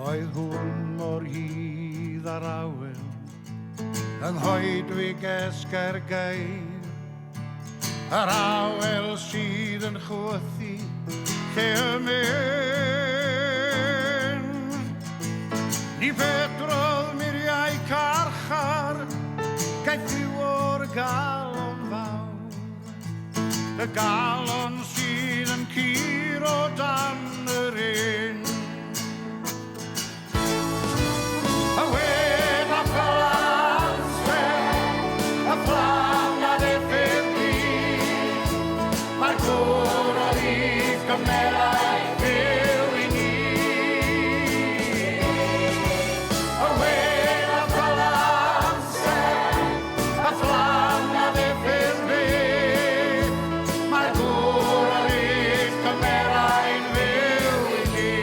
Oedd hwn mor hydd ar awyl, yng nghoedwig esger geir, yr awyl sydd yn chwythu lle y mynd. Ni fedrodd miriau carchar, gaeth yw o'r galon fawr, y galon sydd yn curo dan yr un. A wed a Phyla Amser, a phlan a Dafydd Iwan, mae'r côr o rif Cymraeg byw i ni. A wed a Phyla Amser, a phlan a Dafydd Iwan, mae'r côr o rif Cymraeg byw i ni.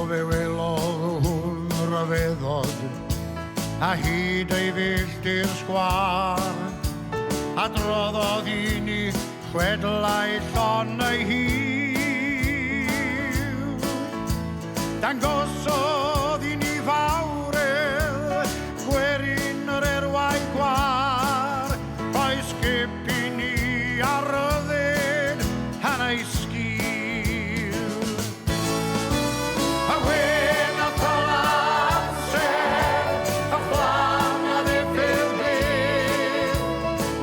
Fe welodd hwn ryfeddod, a hyd ei filltir sgwar, a droddodd i ni chwedlau llon ei hiw. Dangosodd i ni fawredd, gwerin yr erwau gwar, rhoi sgip i ni ar y ddyn han ei sgil. A wed a Phyla Amser, a phlan a Dafydd Iwan,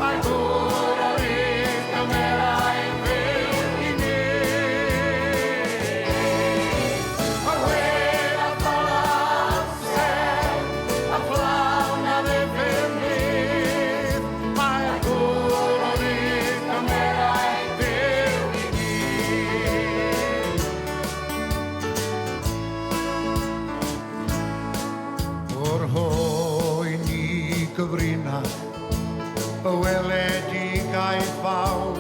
mae'r côr o rif Cymraeg byw i ni. A wed a Phyla Amser, a phlan a Dafydd Iwan, mae'r côr o rif Cymraeg byw i ni. O'r hoi ni gyfrinach, y weledigau fawr,